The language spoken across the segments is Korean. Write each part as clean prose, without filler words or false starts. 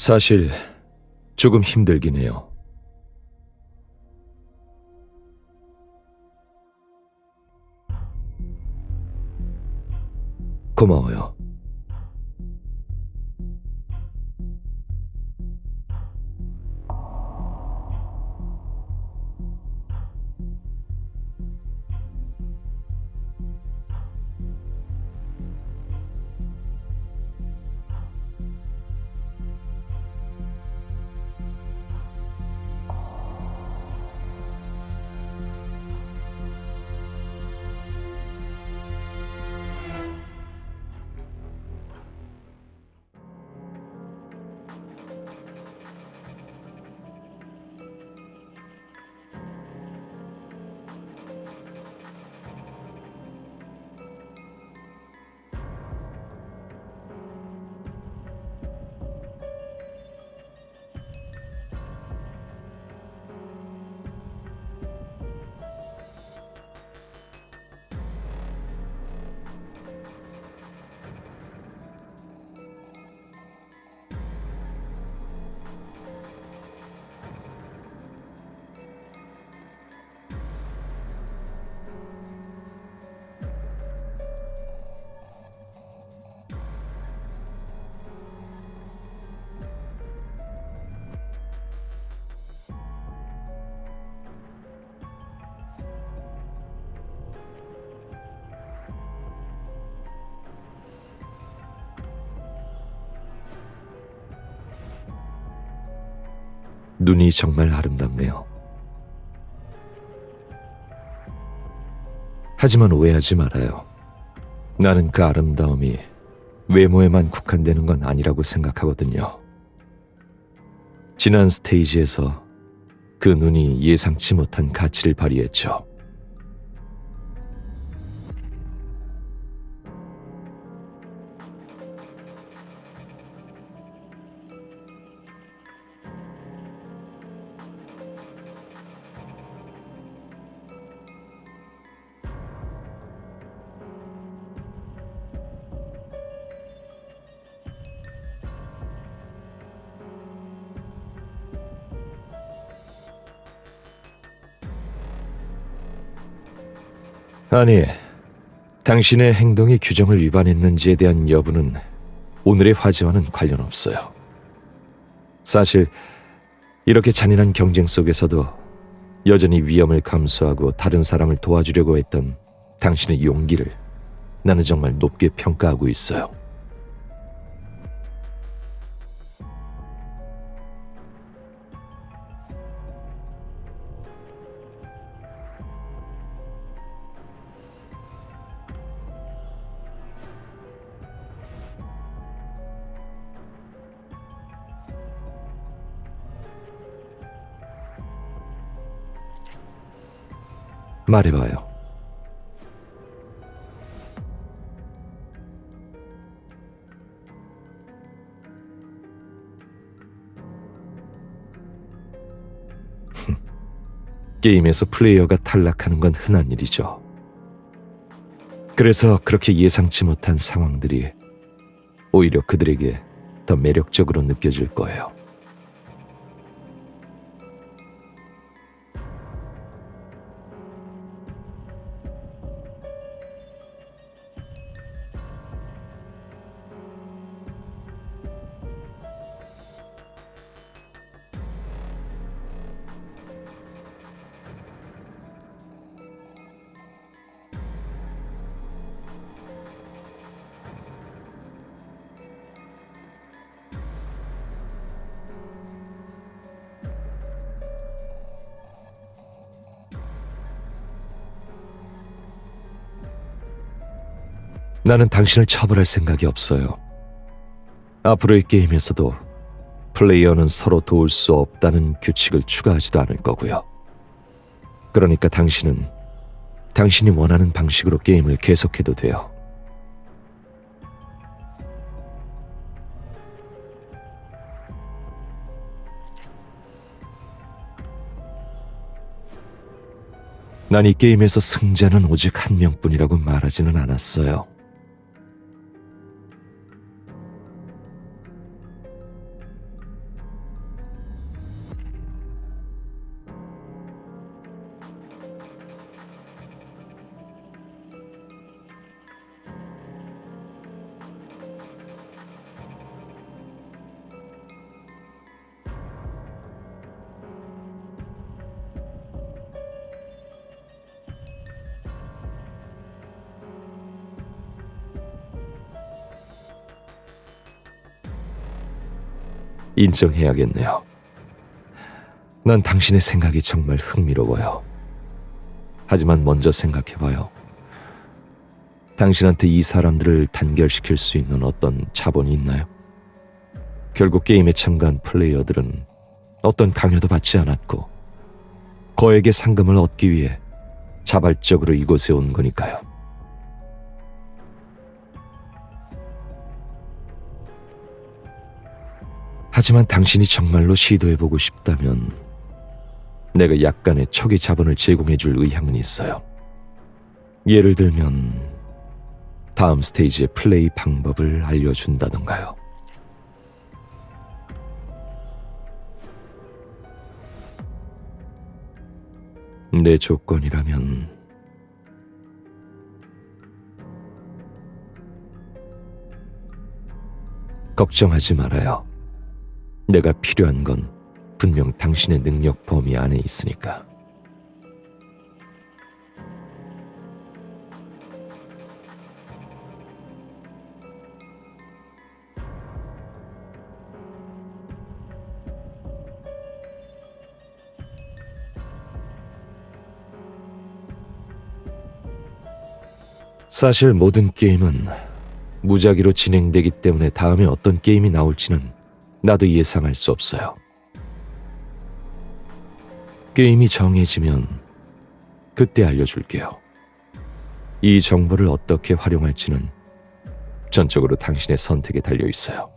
사실 조금 힘들긴 해요. 고마워요. 눈이 정말 아름답네요. 하지만 오해하지 말아요. 나는 그 아름다움이 외모에만 국한되는 건 아니라고 생각하거든요. 지난 스테이지에서 그 눈이 예상치 못한 가치를 발휘했죠. 아니, 당신의 행동이 규정을 위반했는지에 대한 여부는 오늘의 화제와는 관련 없어요. 사실 이렇게 잔인한 경쟁 속에서도 여전히 위험을 감수하고 다른 사람을 도와주려고 했던 당신의 용기를 나는 정말 높게 평가하고 있어요. 말해봐요. 게임에서 플레이어가 탈락하는 건 흔한 일이죠. 그래서 그렇게 예상치 못한 상황들이 오히려 그들에게 더 매력적으로 느껴질 거예요. 나는 당신을 처벌할 생각이 없어요. 앞으로의 게임에서도 플레이어는 서로 도울 수 없다는 규칙을 추가하지도 않을 거고요. 그러니까 당신은 당신이 원하는 방식으로 게임을 계속해도 돼요. 난 이 게임에서 승자는 오직 한 명뿐이라고 말하지는 않았어요. 인정해야겠네요. 난 당신의 생각이 정말 흥미로워요. 하지만 먼저 생각해봐요. 당신한테 이 사람들을 단결시킬 수 있는 어떤 자본이 있나요? 결국 게임에 참가한 플레이어들은 어떤 강요도 받지 않았고 거액의 상금을 얻기 위해 자발적으로 이곳에 온 거니까요. 하지만 당신이 정말로 시도해보고 싶다면 내가 약간의 초기 자본을 제공해줄 의향은 있어요. 예를 들면 다음 스테이지의 플레이 방법을 알려준다던가요. 내 조건이라면 걱정하지 말아요. 내가 필요한 건 분명 당신의 능력 범위 안에 있으니까. 사실 모든 게임은 무작위로 진행되기 때문에 다음에 어떤 게임이 나올지는 나도 예상할 수 없어요. 게임이 정해지면 그때 알려줄게요. 이 정보를 어떻게 활용할지는 전적으로 당신의 선택에 달려 있어요.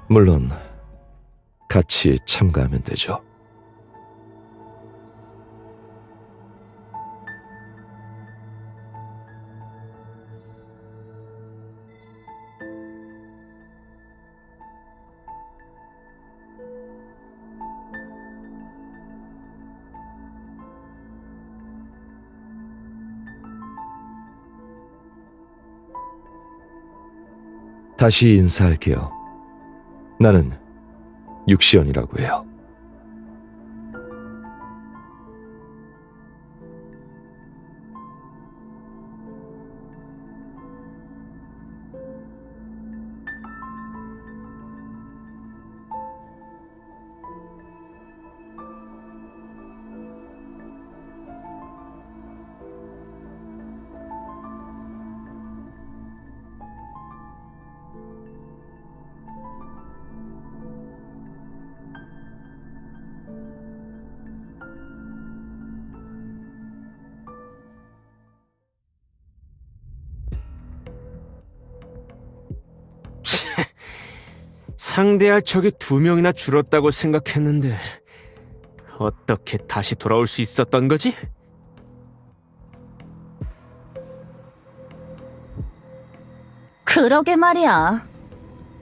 물론 같이 참가하면 되죠. 다시 인사할게요. 나는 육시연이라고 해요. 상대할 적이 2명이나 줄었다고 생각했는데 어떻게 다시 돌아올 수 있었던 거지? 그러게 말이야.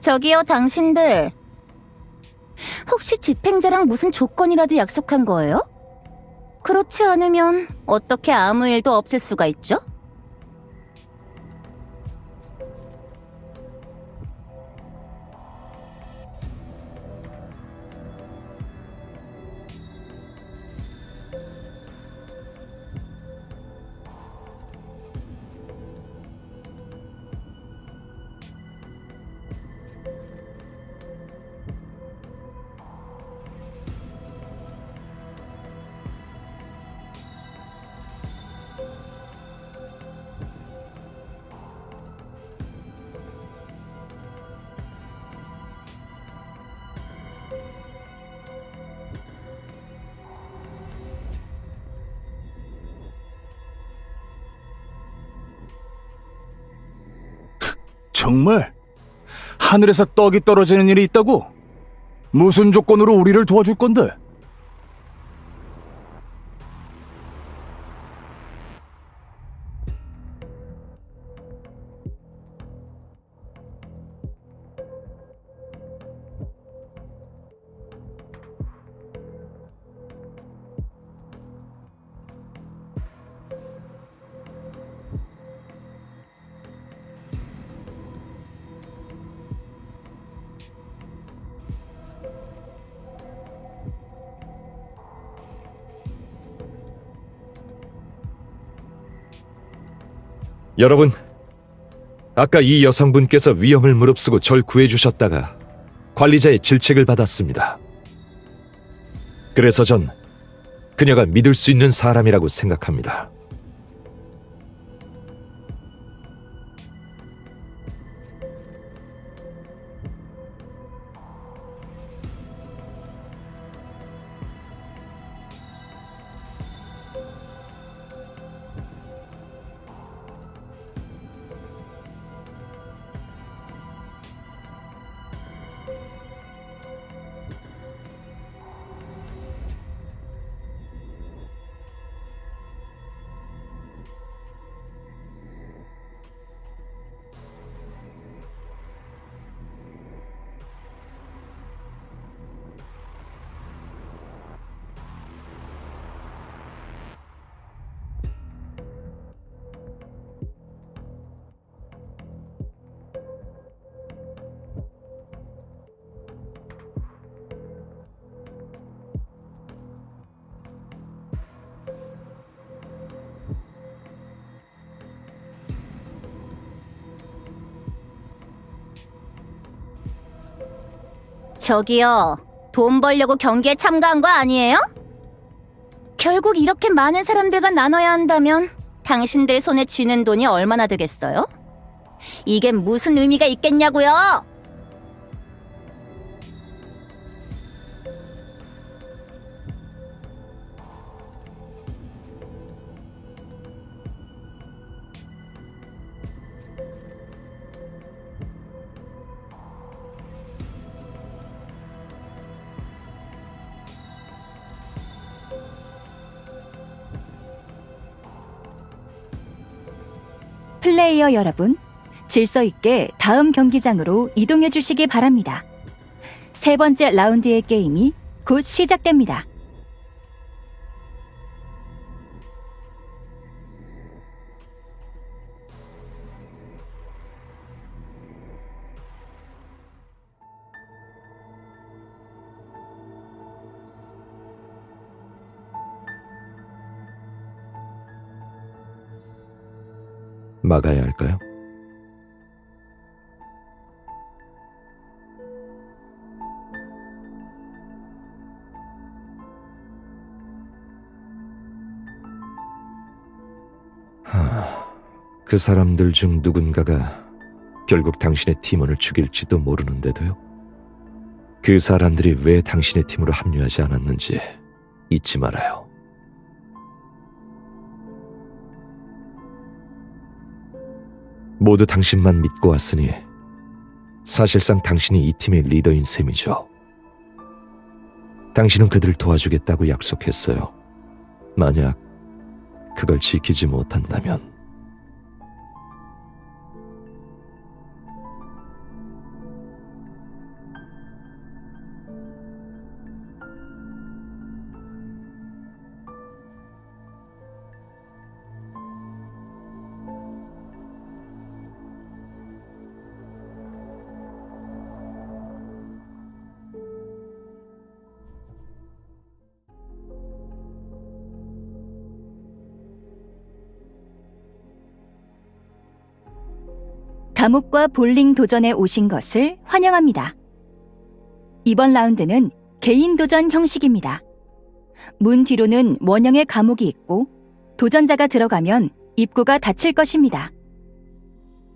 저기요, 당신들. 혹시 집행자랑 무슨 조건이라도 약속한 거예요? 그렇지 않으면 어떻게 아무 일도 없을 수가 있죠? 정말? 하늘에서 떡이 떨어지는 일이 있다고? 무슨 조건으로 우리를 도와줄 건데? 여러분, 아까 이 여성분께서 위험을 무릅쓰고 절 구해주셨다가 관리자의 질책을 받았습니다. 그래서 전 그녀가 믿을 수 있는 사람이라고 생각합니다. 저기요, 돈 벌려고 경기에 참가한 거 아니에요? 결국 이렇게 많은 사람들과 나눠야 한다면 당신들 손에 쥐는 돈이 얼마나 되겠어요? 이게 무슨 의미가 있겠냐고요? 플레이어 여러분, 질서 있게 다음 경기장으로 이동해 주시기 바랍니다. 세 번째 라운드의 게임이 곧 시작됩니다. 막아야 할까요? 그 사람들 중 누군가가 결국 당신의 팀원을 죽일지도 모르는데도요. 그 사람들이 왜 당신의 팀으로 합류하지 않았는지 잊지 말아요. 모두 당신만 믿고 왔으니 사실상 당신이 이 팀의 리더인 셈이죠. 당신은 그들을 도와주겠다고 약속했어요. 만약 그걸 지키지 못한다면 감옥과 볼링 도전에 오신 것을 환영합니다. 이번 라운드는 개인 도전 형식입니다. 문 뒤로는 원형의 감옥이 있고 도전자가 들어가면 입구가 닫힐 것입니다.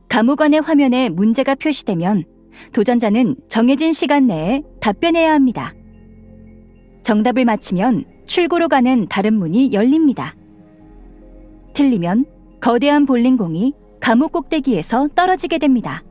감옥 안의 화면에 문제가 표시되면 도전자는 정해진 시간 내에 답변해야 합니다. 정답을 맞히면 출구로 가는 다른 문이 열립니다. 틀리면 거대한 볼링공이 감옥 꼭대기에서 떨어지게 됩니다.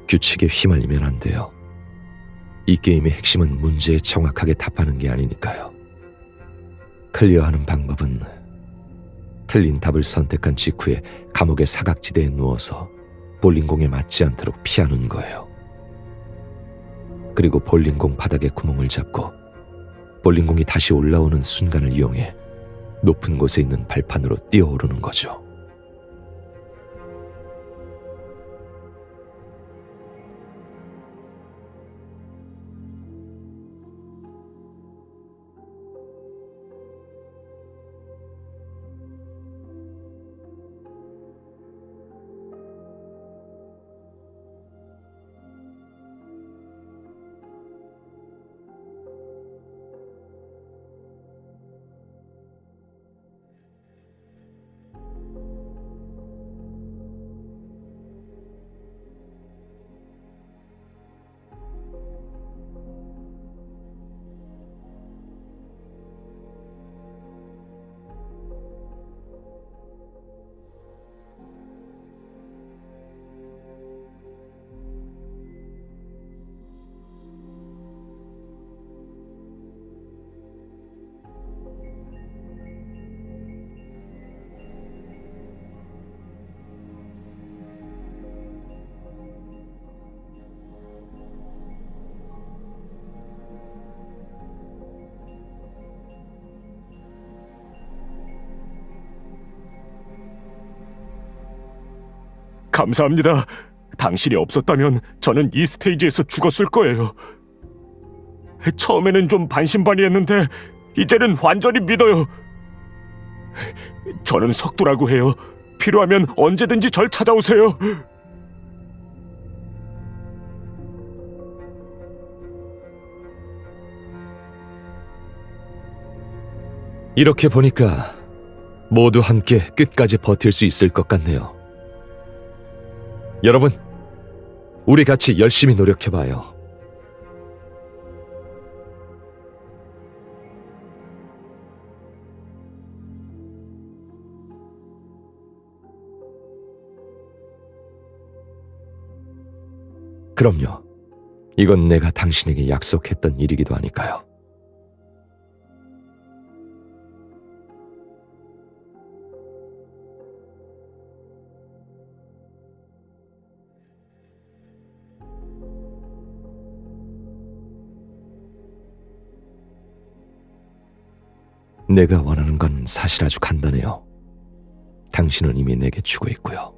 규칙에 휘말리면 안 돼요. 이 게임의 핵심은 문제에 정확하게 답하는 게 아니니까요. 클리어하는 방법은 틀린 답을 선택한 직후에 감옥의 사각지대에 누워서 볼링공에 맞지 않도록 피하는 거예요. 그리고 볼링공 바닥에 구멍을 잡고 볼링공이 다시 올라오는 순간을 이용해 높은 곳에 있는 발판으로 뛰어오르는 거죠. 감사합니다. 당신이 없었다면 저는 이 스테이지에서 죽었을 거예요. 처음에는 좀 반신반의했는데 이제는 완전히 믿어요. 저는 석두라고 해요. 필요하면 언제든지 절 찾아오세요. 이렇게 보니까 모두 함께 끝까지 버틸 수 있을 것 같네요. 여러분, 우리 같이 열심히 노력해봐요. 그럼요. 이건 내가 당신에게 약속했던 일이기도 하니까요. 내가 원하는 건 사실 아주 간단해요. 당신은 이미 내게 주고 있고요.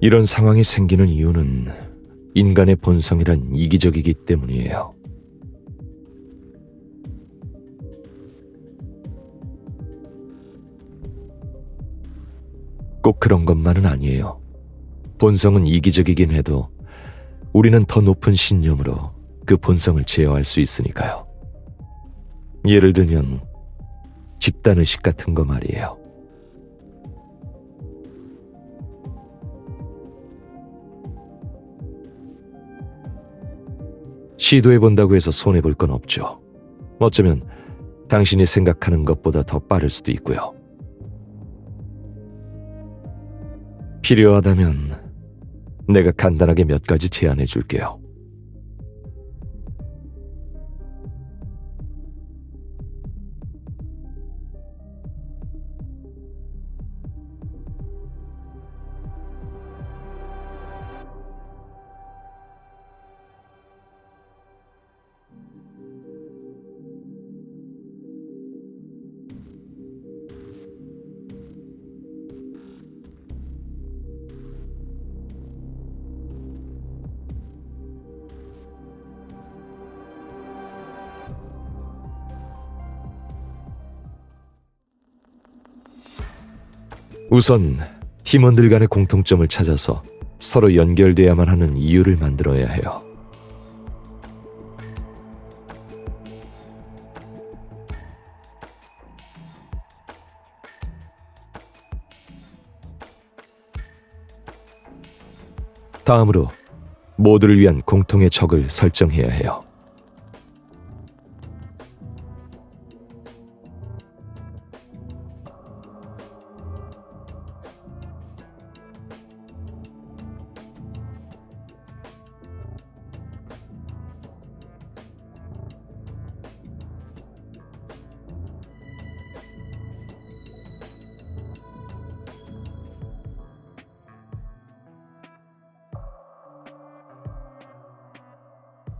이런 상황이 생기는 이유는 인간의 본성이란 이기적이기 때문이에요. 꼭 그런 것만은 아니에요. 본성은 이기적이긴 해도 우리는 더 높은 신념으로 그 본성을 제어할 수 있으니까요. 예를 들면 집단의식 같은 거 말이에요. 시도해본다고 해서 손해볼 건 없죠. 어쩌면 당신이 생각하는 것보다 더 빠를 수도 있고요. 필요하다면 내가 간단하게 몇 가지 제안해 줄게요. 우선 팀원들 간의 공통점을 찾아서 서로 연결돼야만 하는 이유를 만들어야 해요. 다음으로 모두를 위한 공통의 적을 설정해야 해요.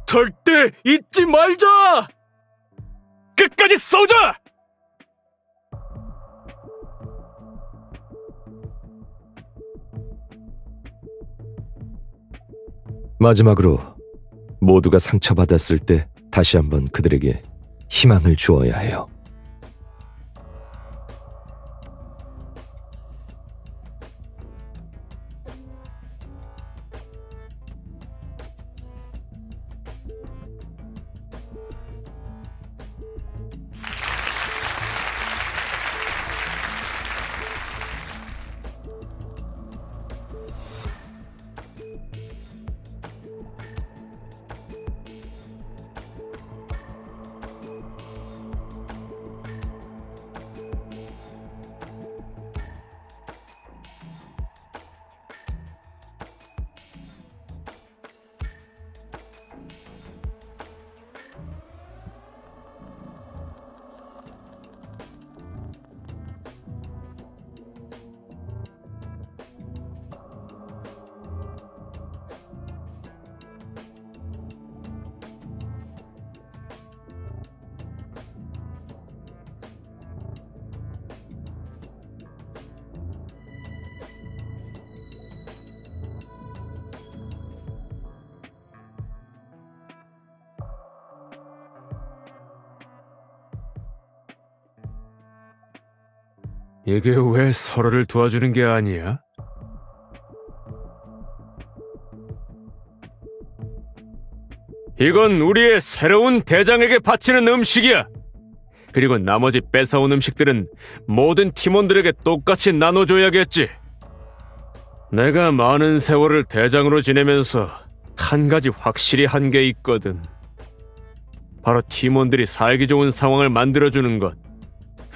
절대 잊지 말자! 끝까지 싸우자! 마지막으로 모두가 상처받았을 때 다시 한번 그들에게 희망을 주어야 해요. 이게 왜 서로를 도와주는 게 아니야? 이건 우리의 새로운 대장에게 바치는 음식이야. 그리고 나머지 뺏어온 음식들은 모든 팀원들에게 똑같이 나눠줘야겠지. 내가 많은 세월을 대장으로 지내면서 한 가지 확실히 한 게 있거든. 바로 팀원들이 살기 좋은 상황을 만들어주는 것.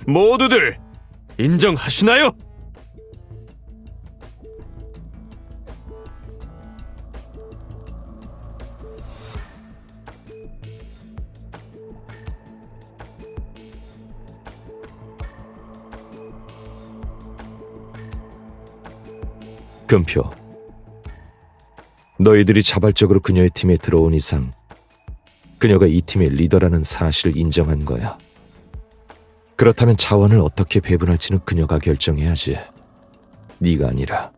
모두들 인정하시나요? 금표. 너희들이 자발적으로 그녀의 팀에 들어온 이상 그녀가 이 팀의 리더라는 사실을 인정한 거야. 그렇다면 자원을 어떻게 배분할지는 그녀가 결정해야지. 네가 아니라.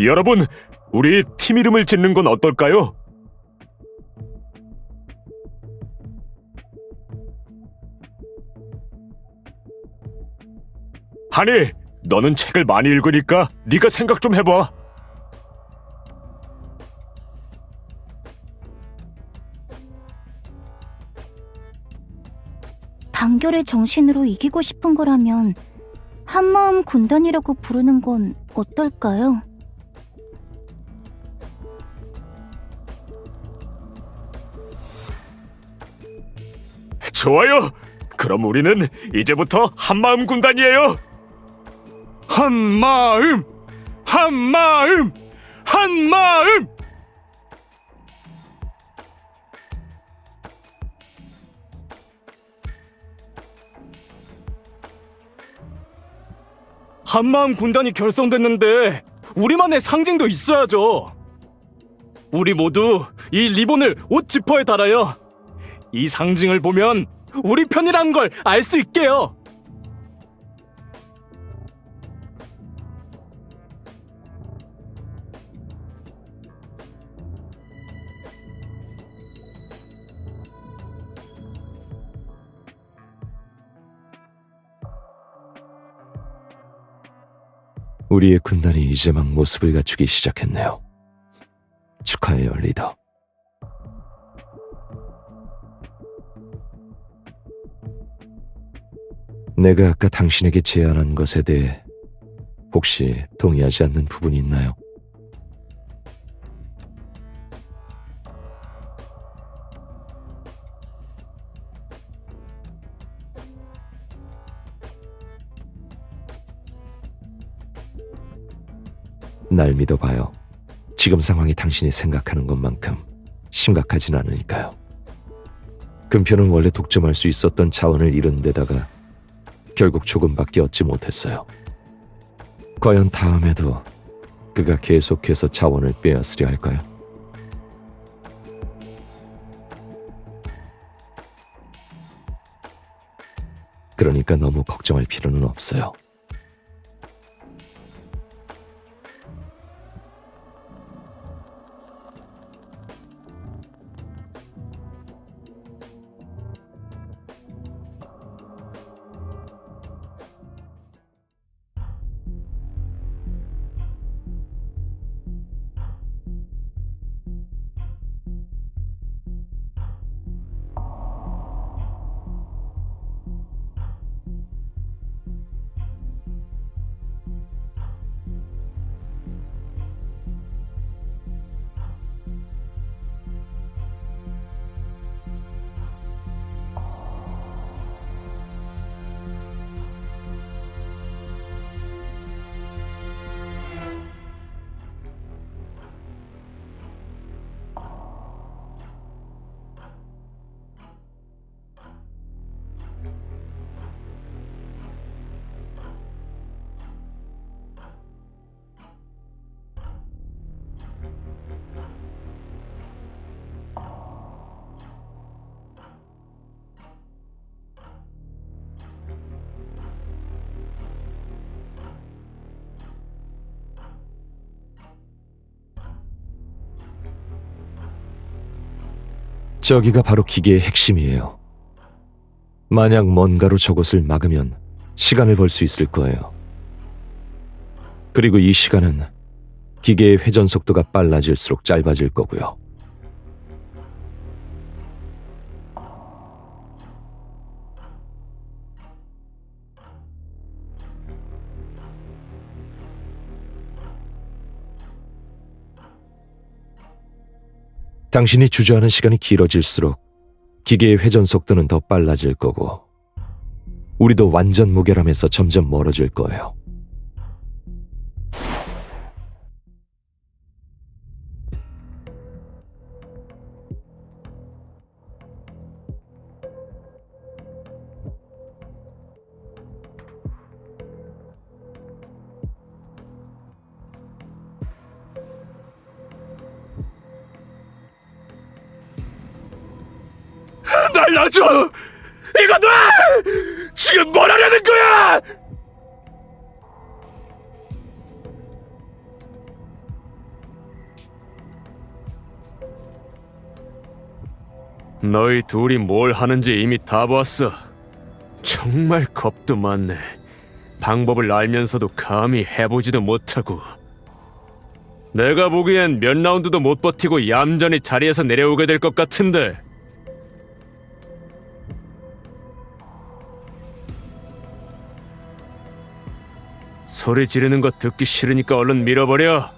여러분, 우리 팀 이름을 짓는 건 어떨까요? 하니, 너는 책을 많이 읽으니까 네가 생각 좀 해봐. 단결의 정신으로 이기고 싶은 거라면 한마음 군단이라고 부르는 건 어떨까요? 좋아요. 그럼 우리는 이제부터 한마음 군단이에요. 한마음, 한마음, 한마음. 한마음 군단이 결성됐는데 우리만의 상징도 있어야죠. 우리 모두 이 리본을 옷 지퍼에 달아요. 이 상징을 보면 우리 편이라는 걸 알 수 있게요. 우리의 군단이 이제 막 모습을 갖추기 시작했네요. 축하해요, 리더. 내가 아까 당신에게 제안한 것에 대해 혹시 동의하지 않는 부분이 있나요? 날 믿어봐요. 지금 상황이 당신이 생각하는 것만큼 심각하진 않으니까요. 금표는 원래 독점할 수 있었던 자원을 잃은 데다가 결국 조금밖에 얻지 못했어요. 과연 다음에도 그가 계속해서 자원을 빼앗으려 할까요? 그러니까 너무 걱정할 필요는 없어요. 저기가 바로 기계의 핵심이에요. 만약 뭔가로 저것을 막으면 시간을 벌 수 있을 거예요. 그리고 이 시간은 기계의 회전 속도가 빨라질수록 짧아질 거고요. 당신이 주저하는 시간이 길어질수록 기계의 회전 속도는 더 빨라질 거고 우리도 완전 무결함에서 점점 멀어질 거예요. 날 놔줘! 이거 놔! 지금 뭘 하려는 거야! 너희 둘이 뭘 하는지 이미 다 봤어. 정말 겁도 많네. 방법을 알면서도 감히 해보지도 못하고. 내가 보기엔 몇 라운드도 못 버티고 얌전히 자리에서 내려오게 될 것 같은데. 소리 지르는 거 듣기 싫으니까 얼른 밀어버려.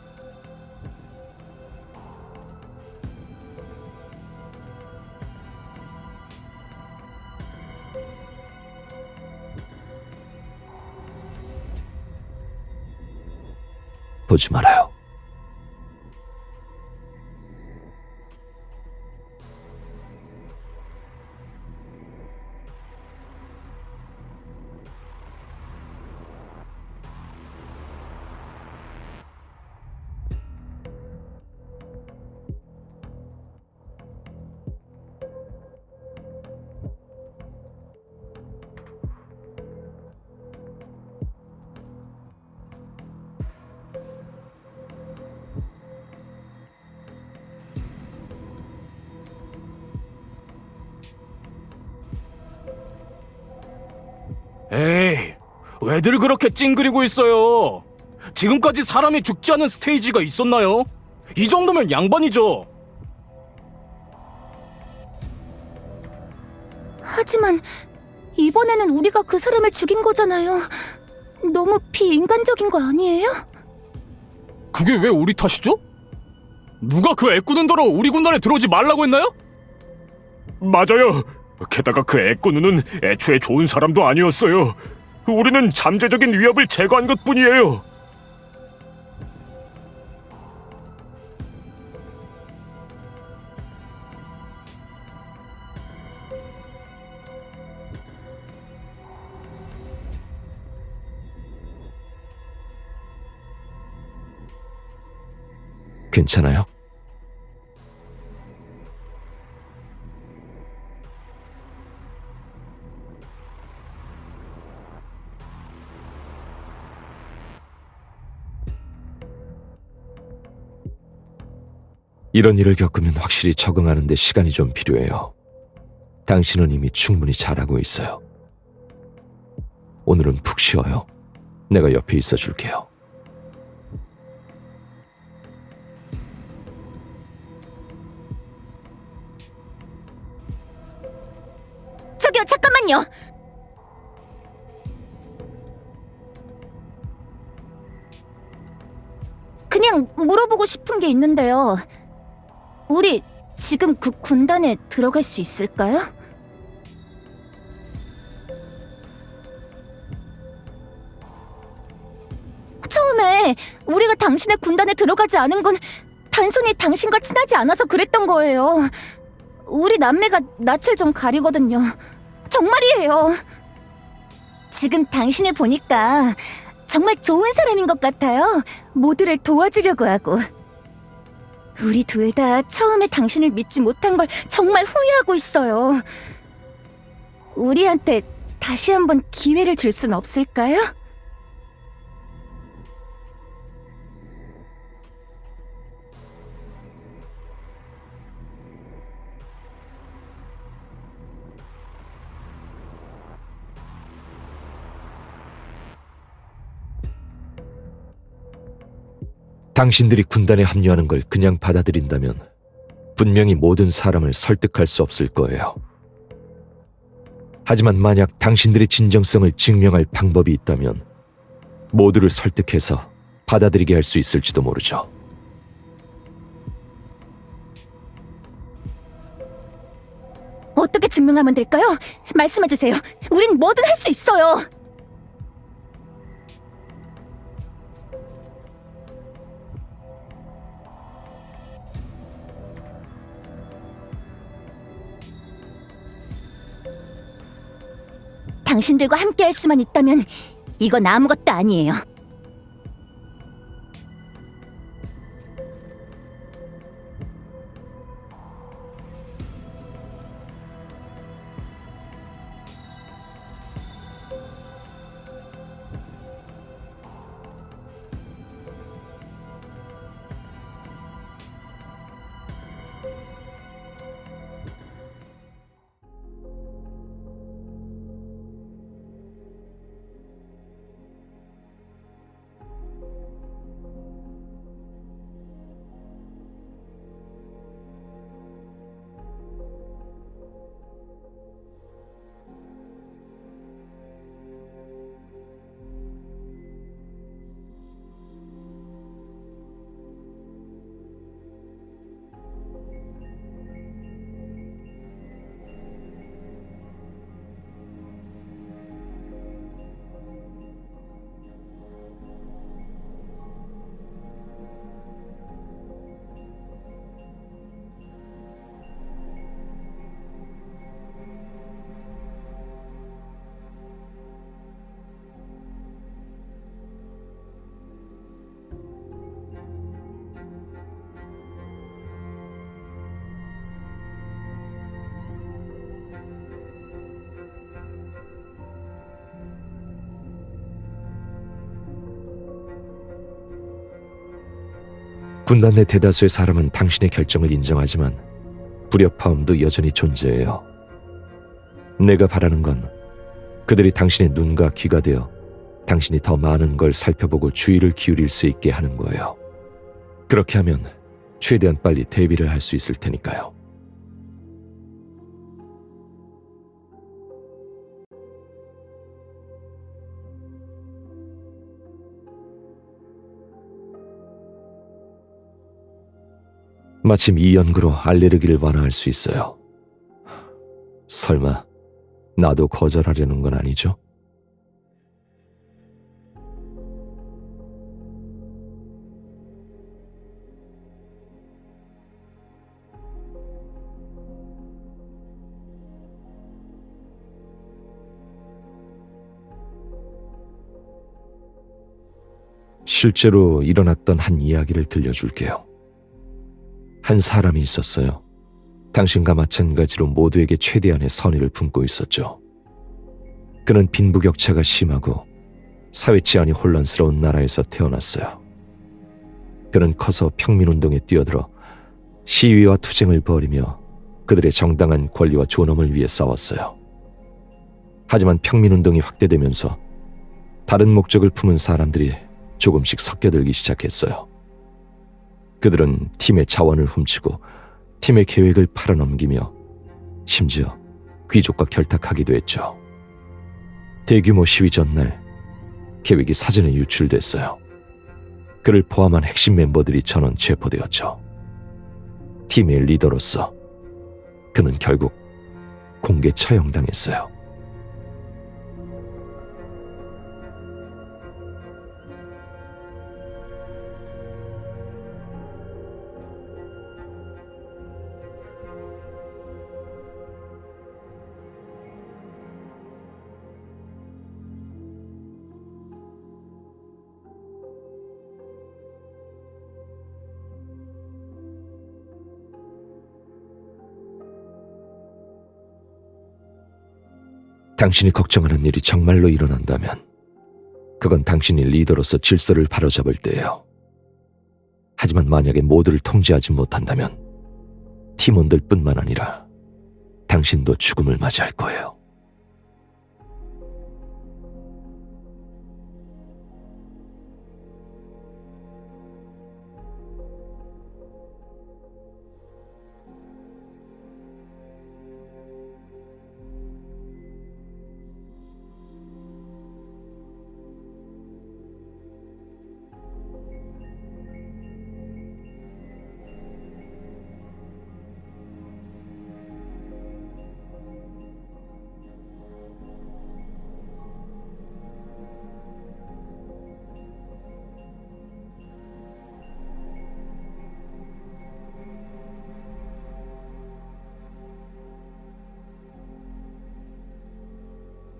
보지 말아요. 에이, 왜들 그렇게 찡그리고 있어요? 지금까지 사람이 죽지 않은 스테이지가 있었나요? 이 정도면 양반이죠. 하지만 이번에는 우리가 그 사람을 죽인 거잖아요. 너무 비인간적인 거 아니에요? 그게 왜 우리 탓이죠? 누가 그 애꾸는더러 우리 군단에 들어오지 말라고 했나요? 맞아요. 게다가 그 애꾸누는 애초에 좋은 사람도 아니었어요. 우리는 잠재적인 위협을 제거한 것뿐이에요. 괜찮아요? 이런 일을 겪으면 확실히 적응하는 데 시간이 좀 필요해요. 당신은 이미 충분히 잘하고 있어요. 오늘은 푹 쉬어요. 내가 옆에 있어 줄게요. 저기요, 잠깐만요. 그냥 물어보고 싶은 게 있는데요. 우리 지금 그 군단에 들어갈 수 있을까요? 처음에 우리가 당신의 군단에 들어가지 않은 건 단순히 당신과 친하지 않아서 그랬던 거예요. 우리 남매가 낯을 좀 가리거든요. 정말이에요. 지금 당신을 보니까 정말 좋은 사람인 것 같아요. 모두를 도와주려고 하고. 우리 둘 다 처음에 당신을 믿지 못한 걸 정말 후회하고 있어요. 우리한테 다시 한번 기회를 줄 순 없을까요? 당신들이 군단에 합류하는 걸 그냥 받아들인다면 분명히 모든 사람을 설득할 수 없을 거예요. 하지만 만약 당신들의 진정성을 증명할 방법이 있다면 모두를 설득해서 받아들이게 할 수 있을지도 모르죠. 어떻게 증명하면 될까요? 말씀해주세요. 우린 뭐든 할 수 있어요. 당신들과 함께 할 수만 있다면 이건 아무것도 아니에요. 군단 내 대다수의 사람은 당신의 결정을 인정하지만 불협화음도 여전히 존재해요. 내가 바라는 건 그들이 당신의 눈과 귀가 되어 당신이 더 많은 걸 살펴보고 주의를 기울일 수 있게 하는 거예요. 그렇게 하면 최대한 빨리 대비를 할 수 있을 테니까요. 마침 이 연구로 알레르기를 완화할 수 있어요. 설마 나도 거절하려는 건 아니죠? 실제로 일어났던 한 이야기를 들려줄게요. 한 사람이 있었어요. 당신과 마찬가지로 모두에게 최대한의 선의를 품고 있었죠. 그는 빈부격차가 심하고 사회 치안이 혼란스러운 나라에서 태어났어요. 그는 커서 평민운동에 뛰어들어 시위와 투쟁을 벌이며 그들의 정당한 권리와 존엄을 위해 싸웠어요. 하지만 평민운동이 확대되면서 다른 목적을 품은 사람들이 조금씩 섞여들기 시작했어요. 그들은 팀의 자원을 훔치고 팀의 계획을 팔아넘기며 심지어 귀족과 결탁하기도 했죠. 대규모 시위 전날 계획이 사전에 유출됐어요. 그를 포함한 핵심 멤버들이 전원 체포되었죠. 팀의 리더로서 그는 결국 공개 처형당했어요. 당신이 걱정하는 일이 정말로 일어난다면 그건 당신이 리더로서 질서를 바로잡을 때예요. 하지만 만약에 모두를 통제하지 못한다면 팀원들뿐만 아니라 당신도 죽음을 맞이할 거예요.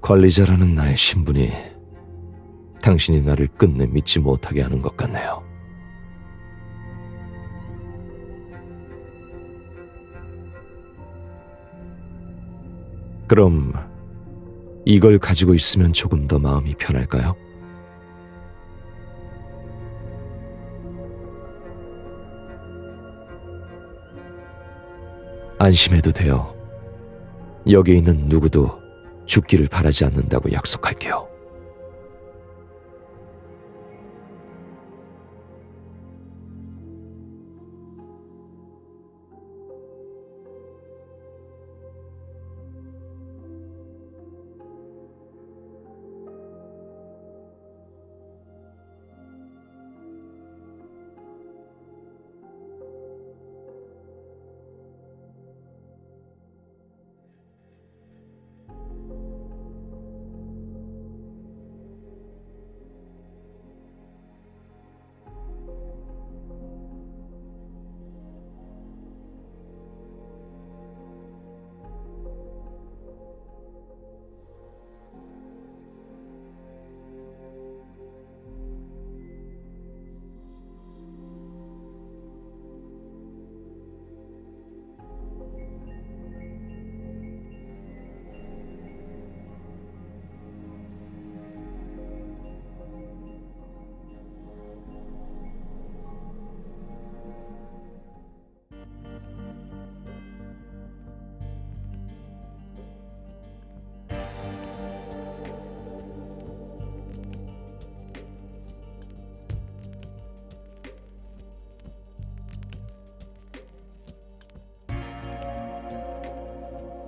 관리자라는 나의 신분이 당신이 나를 끝내 믿지 못하게 하는 것 같네요. 그럼 이걸 가지고 있으면 조금 더 마음이 편할까요? 안심해도 돼요. 여기 있는 누구도 죽기를 바라지 않는다고 약속할게요.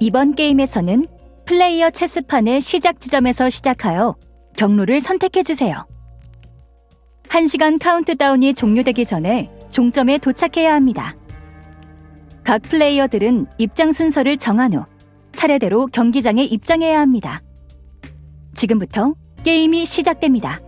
이번 게임에서는 플레이어 체스판의 시작 지점에서 시작하여 경로를 선택해주세요. 1시간 카운트다운이 종료되기 전에 종점에 도착해야 합니다. 각 플레이어들은 입장 순서를 정한 후 차례대로 경기장에 입장해야 합니다. 지금부터 게임이 시작됩니다.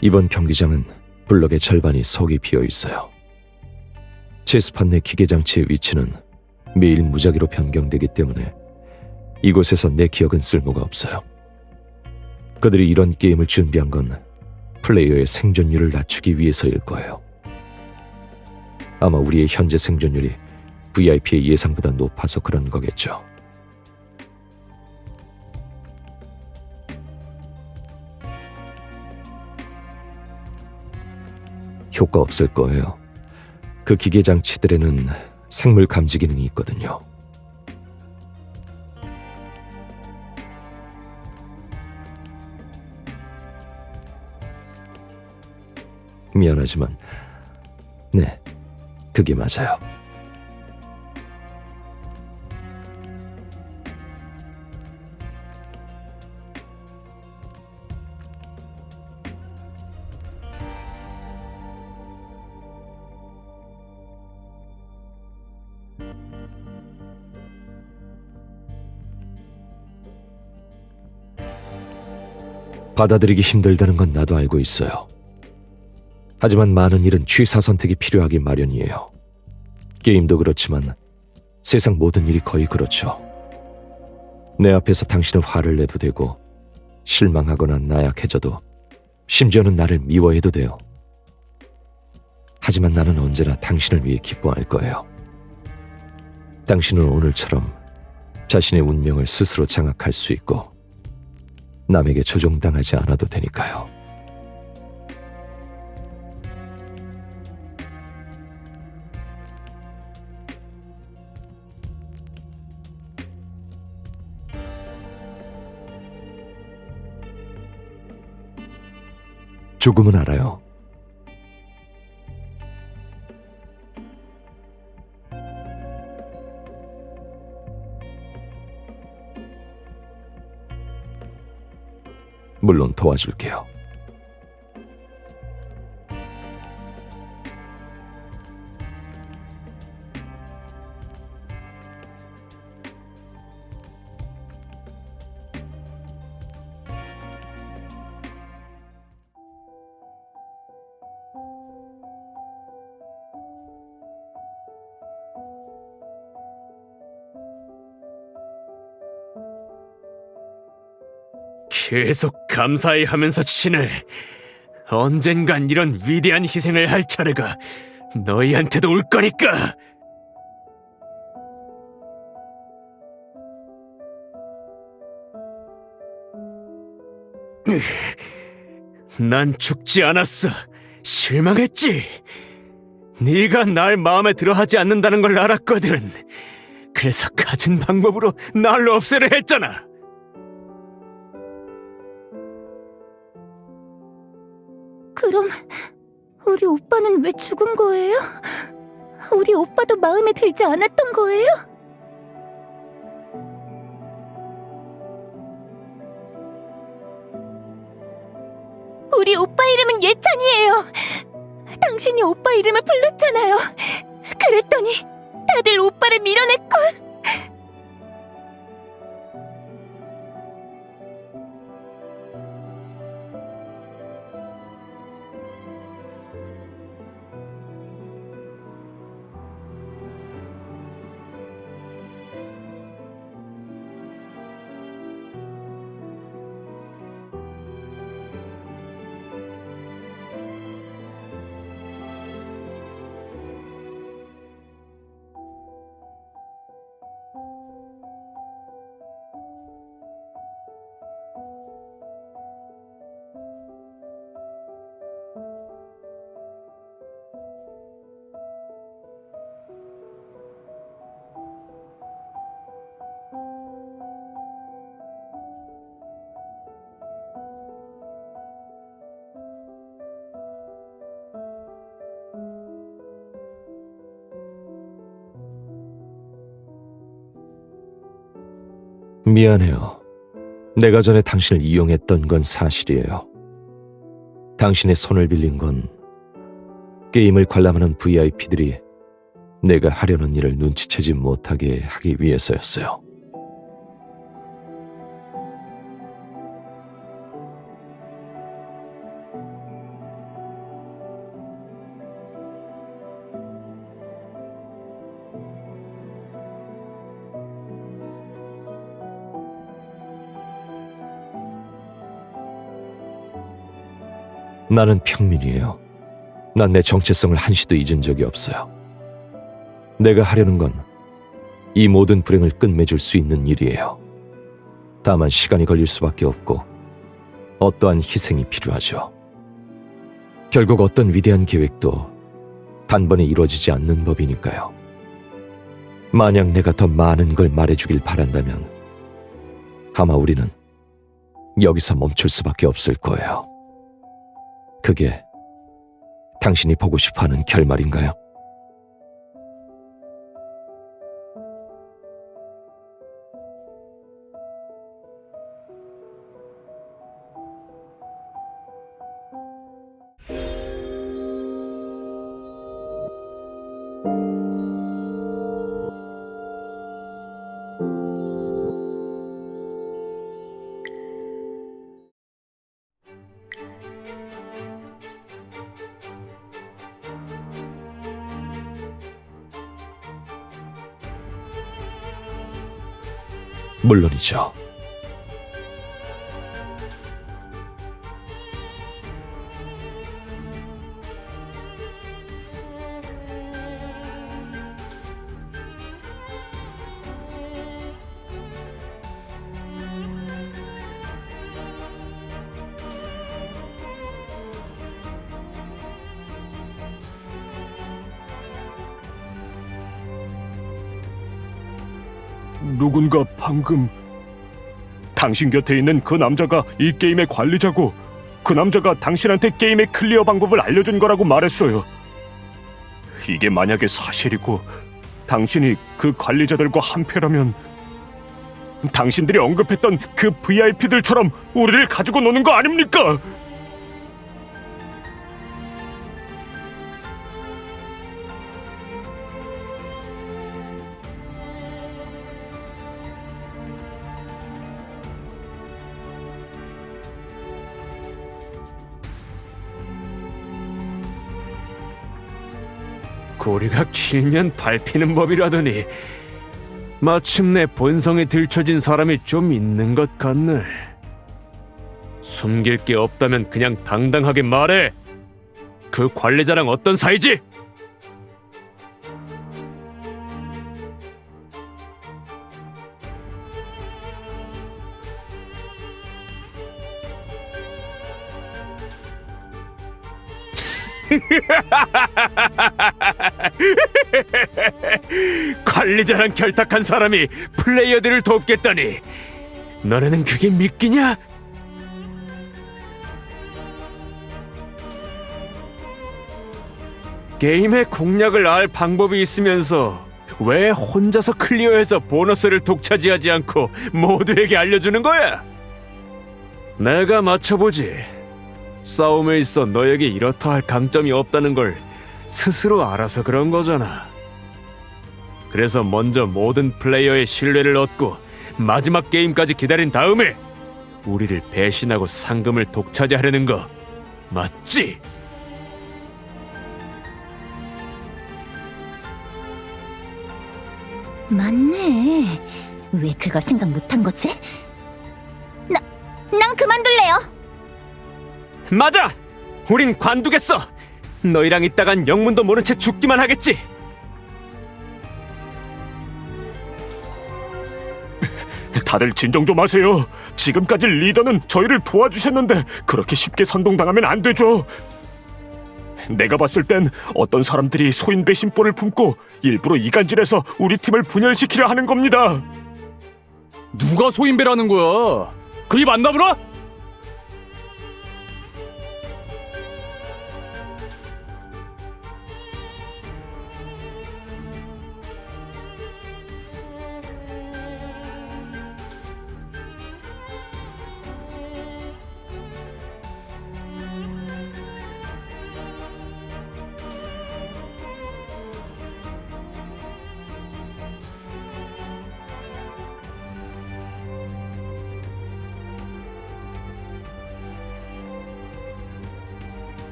이번 경기장은 블럭의 절반이 석이 비어 있어요. 체스판 내 기계장치의 위치는 매일 무작위로 변경되기 때문에 이곳에서 내 기억은 쓸모가 없어요. 그들이 이런 게임을 준비한 건 플레이어의 생존율을 낮추기 위해서일 거예요. 아마 우리의 현재 생존율이 VIP의 예상보다 높아서 그런 거겠죠. 효과 없을 거예요. 그 기계 장치들에는 생물 감지 기능이 있거든요. 미안하지만, 네, 그게 맞아요. 받아들이기 힘들다는 건 나도 알고 있어요. 하지만 많은 일은 취사 선택이 필요하기 마련이에요. 게임도 그렇지만 세상 모든 일이 거의 그렇죠. 내 앞에서 당신은 화를 내도 되고 실망하거나 나약해져도 심지어는 나를 미워해도 돼요. 하지만 나는 언제나 당신을 위해 기뻐할 거예요. 당신은 오늘처럼 자신의 운명을 스스로 장악할 수 있고 남에게 조종당하지 않아도 되니까요. 조금은 알아요. 물론 도와줄게요. 계속 감사히 하면서 치네. 언젠간 이런 위대한 희생을 할 차례가 너희한테도 올 거니까. 난 죽지 않았어. 실망했지. 네가 날 마음에 들어하지 않는다는 걸 알았거든. 그래서 가진 방법으로 날 없애려 했잖아. 그럼 우리 오빠는 왜 죽은 거예요? 우리 오빠도 마음에 들지 않았던 거예요? 우리 오빠 이름은 예찬이에요. 당신이 오빠 이름을 불렀잖아요. 그랬더니 다들 오빠를 밀어냈고. 미안해요. 내가 전에 당신을 이용했던 건 사실이에요. 당신의 손을 빌린 건 게임을 관람하는 VIP들이 내가 하려는 일을 눈치채지 못하게 하기 위해서였어요. 나는 평민이에요. 난 내 정체성을 한시도 잊은 적이 없어요. 내가 하려는 건 이 모든 불행을 끝맺을 수 있는 일이에요. 다만 시간이 걸릴 수밖에 없고 어떠한 희생이 필요하죠. 결국 어떤 위대한 계획도 단번에 이루어지지 않는 법이니까요. 만약 내가 더 많은 걸 말해주길 바란다면 아마 우리는 여기서 멈출 수밖에 없을 거예요. 그게 당신이 보고 싶어하는 결말인가요? 물론이죠. 누군가 방금 당신 곁에 있는 그 남자가 이 게임의 관리자고 그 남자가 당신한테 게임의 클리어 방법을 알려준 거라고 말했어요. 이게 만약에 사실이고 당신이 그 관리자들과 한패라면 당신들이 언급했던 그 VIP들처럼 우리를 가지고 노는 거 아닙니까? 고리가 길면 밟히는 법이라더니 마침내 본성에 들춰진 사람이 좀 있는 것 같네. 숨길 게 없다면 그냥 당당하게 말해. 그 관리자랑 어떤 사이지? 관리자랑 결탁한 사람이 플레이어들을 돕겠다니, 너네는 그게 믿기냐? 게임의 공략을 알 방법이 있으면서 왜 혼자서 클리어해서 보너스를 독차지하지 않고 모두에게 알려주는 거야? 내가 맞춰보지. 싸움에 있어 너에게 이렇다 할 강점이 없다는 걸 스스로 알아서 그런 거잖아. 그래서 먼저 모든 플레이어의 신뢰를 얻고 마지막 게임까지 기다린 다음에 우리를 배신하고 상금을 독차지하려는 거 맞지? 맞네. 왜 그걸 생각 못한 거지? 난 그만둘래요. 맞아! 우린 관두겠어! 너희랑 있다간 영문도 모른 채 죽기만 하겠지! 다들 진정 좀 하세요. 지금까지 리더는 저희를 도와주셨는데 그렇게 쉽게 선동당하면 안 되죠. 내가 봤을 땐 어떤 사람들이 소인 배신볼을 품고 일부러 이간질해서 우리 팀을 분열시키려 하는 겁니다. 누가 소인배라는 거야? 그 입 안 나무라?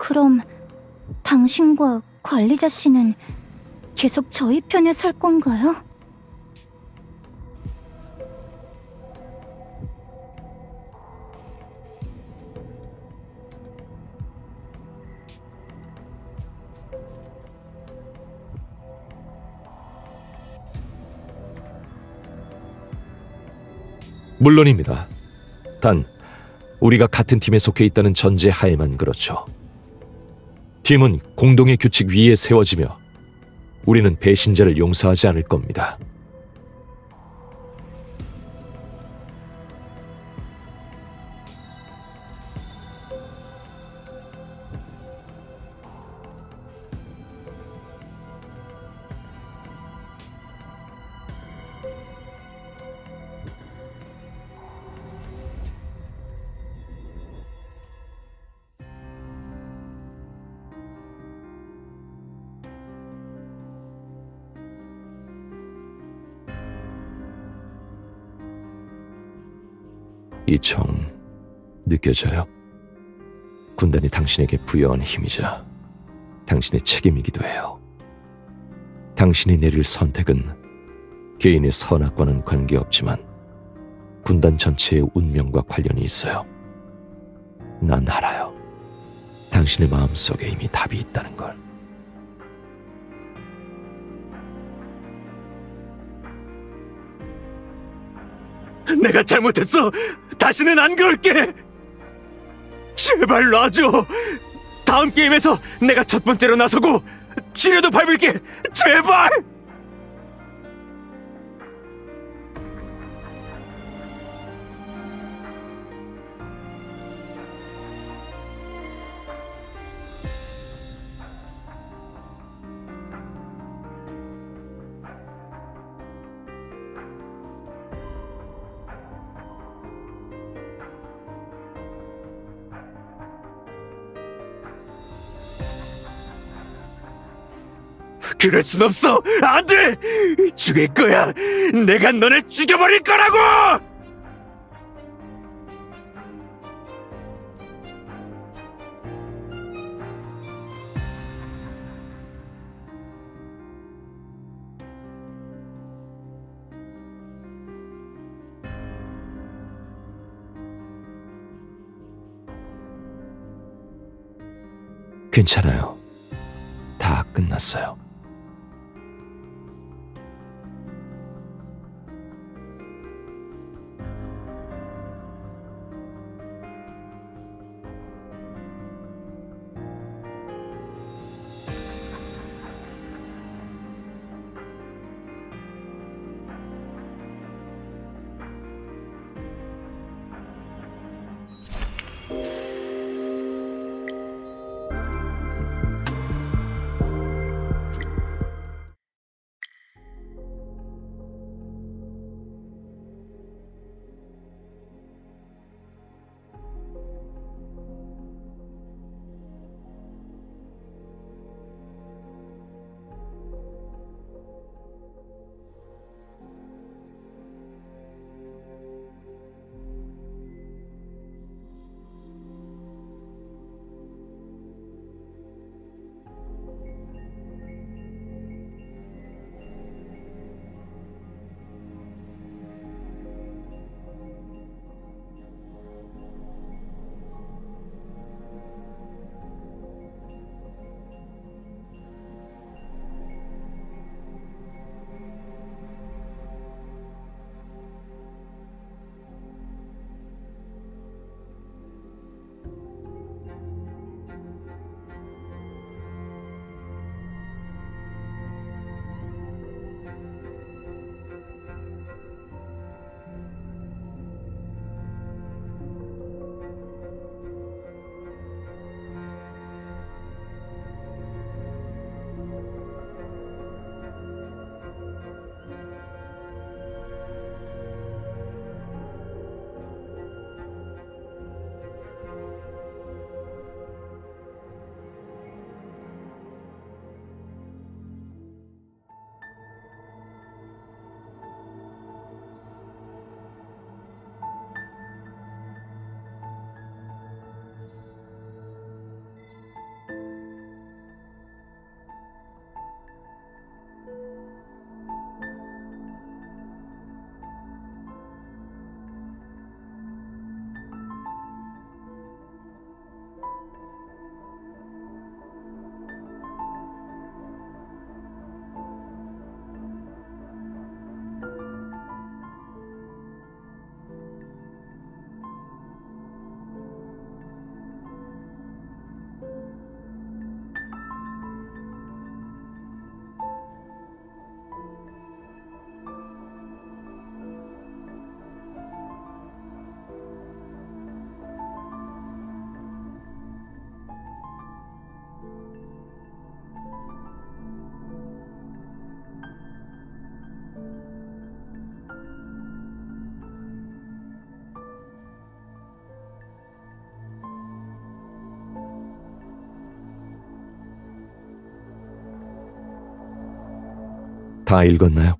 그럼 당신과 관리자 씨는 계속 저희 편에 설 건가요? 물론입니다. 단 우리가 같은 팀에 속해 있다는 전제 하에만 그렇죠. 팀은 공동의 규칙 위에 세워지며 우리는 배신자를 용서하지 않을 겁니다. 이 총 느껴져요? 군단이 당신에게 부여한 힘이자 당신의 책임이기도 해요. 당신이 내릴 선택은 개인의 선악과는 관계없지만 군단 전체의 운명과 관련이 있어요. 난 알아요. 당신의 마음속에 이미 답이 있다는 걸. 내가 잘못했어. 다시는 안 그럴게. 제발 놔줘. 다음 게임에서 내가 첫 번째로 나서고 지뢰도 밟을게. 제발. 그럴 순 없어! 안 돼! 죽일 거야! 내가 너네 죽여버릴 거라고! 괜찮아요. 다 끝났어요. 다 읽었나요?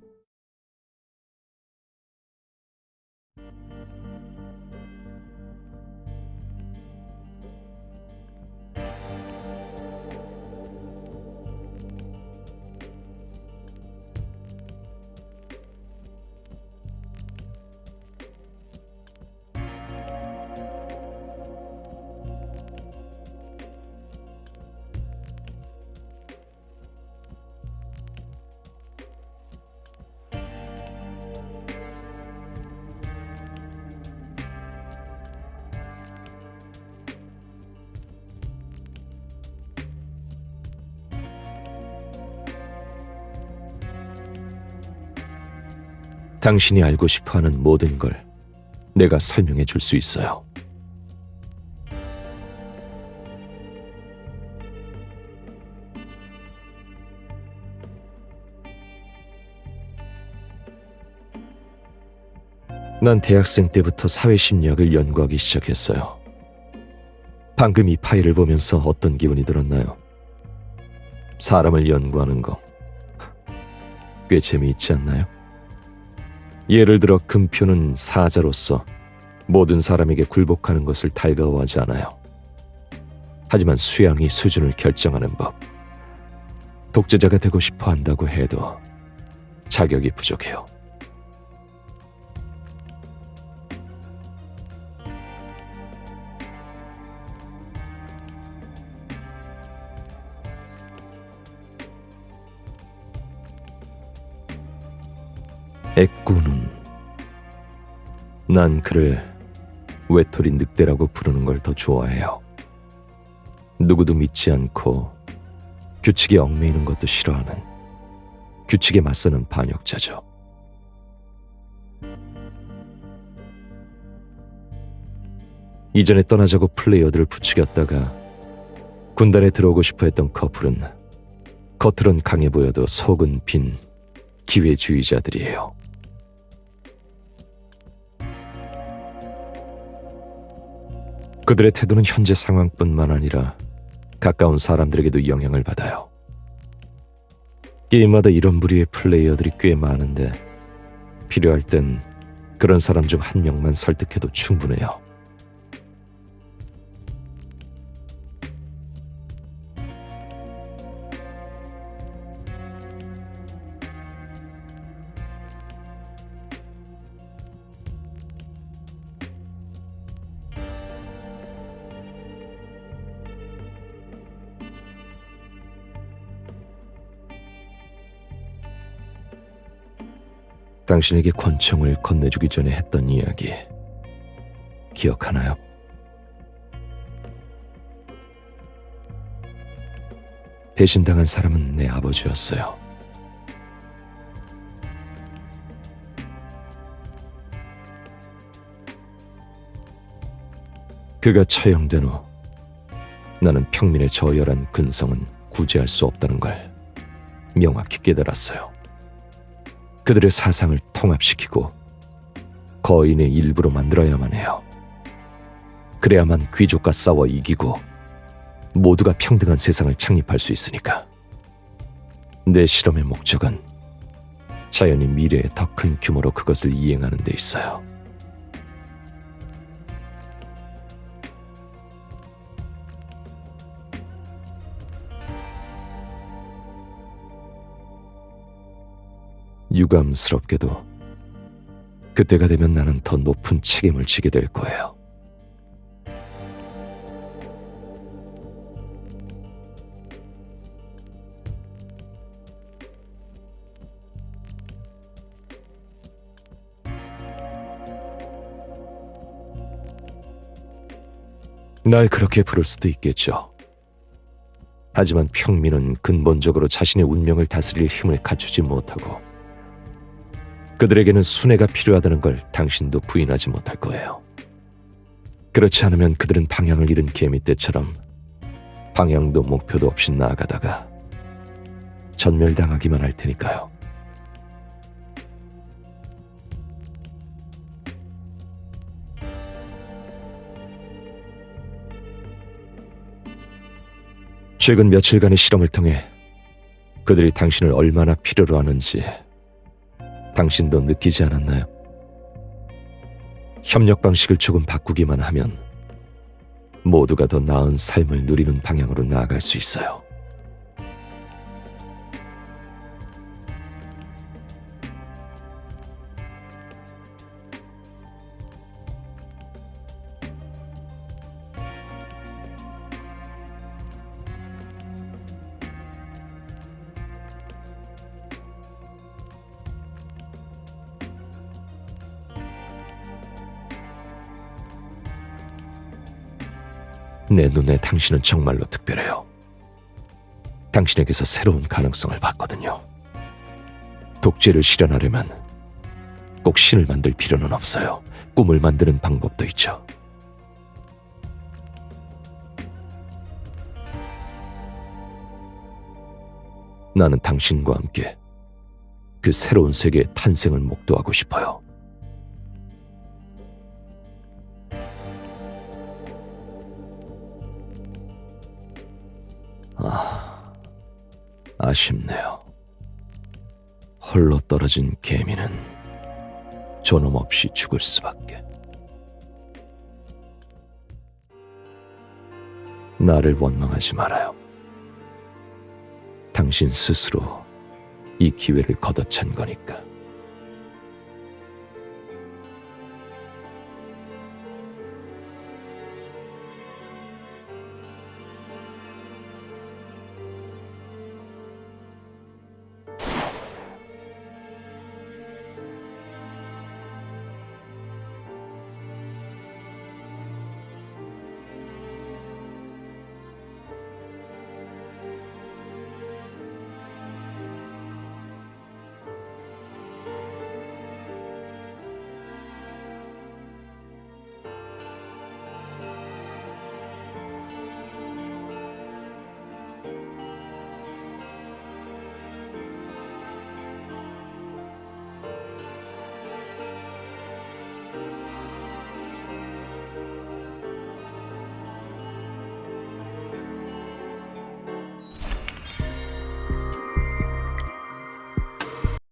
당신이 알고 싶어하는 모든 걸 내가 설명해 줄 수 있어요. 난 대학생 때부터 사회심리학을 연구하기 시작했어요. 방금 이 파일을 보면서 어떤 기분이 들었나요? 사람을 연구하는 거 꽤 재미있지 않나요? 예를 들어 금표는 사자로서 모든 사람에게 굴복하는 것을 달가워하지 않아요. 하지만 수양이 수준을 결정하는 법. 독재자가 되고 싶어 한다고 해도 자격이 부족해요. 애꾸는 난 그를 외톨이 늑대라고 부르는 걸 더 좋아해요. 누구도 믿지 않고 규칙에 얽매이는 것도 싫어하는 규칙에 맞서는 반역자죠. 이전에 떠나자고 플레이어들을 부추겼다가 군단에 들어오고 싶어 했던 커플은 겉으론 강해 보여도 속은 빈 기회주의자들이에요. 그들의 태도는 현재 상황뿐만 아니라 가까운 사람들에게도 영향을 받아요. 게임마다 이런 부류의 플레이어들이 꽤 많은데 필요할 땐 그런 사람 중 한 명만 설득해도 충분해요. 당신에게 권총을 건네주기 전에 했던 이야기 기억하나요? 배신당한 사람은 내 아버지였어요. 그가 처형된 후 나는 평민의 저열한 근성은 구제할 수 없다는 걸 명확히 깨달았어요. 그들의 사상을 통합시키고 거인의 일부로 만들어야만 해요. 그래야만 귀족과 싸워 이기고 모두가 평등한 세상을 창립할 수 있으니까. 내 실험의 목적은 자연히 미래에 더 큰 규모로 그것을 이행하는 데 있어요. 유감스럽게도 그때가 되면 나는 더 높은 책임을 지게 될 거예요. 날 그렇게 부를 수도 있겠죠. 하지만 평민은 근본적으로 자신의 운명을 다스릴 힘을 갖추지 못하고 그들에게는 순애가 필요하다는 걸 당신도 부인하지 못할 거예요. 그렇지 않으면 그들은 방향을 잃은 개미떼처럼 방향도 목표도 없이 나아가다가 전멸당하기만 할 테니까요. 최근 며칠간의 실험을 통해 그들이 당신을 얼마나 필요로 하는지 당신도 느끼지 않았나요? 협력 방식을 조금 바꾸기만 하면 모두가 더 나은 삶을 누리는 방향으로 나아갈 수 있어요. 내 눈에 당신은 정말로 특별해요. 당신에게서 새로운 가능성을 봤거든요. 독재를 실현하려면 꼭 신을 만들 필요는 없어요. 꿈을 만드는 방법도 있죠. 나는 당신과 함께 그 새로운 세계의 탄생을 목도하고 싶어요. 아쉽네요. 홀로 떨어진 개미는 존엄 없이 죽을 수밖에. 나를 원망하지 말아요. 당신 스스로 이 기회를 걷어찬 거니까.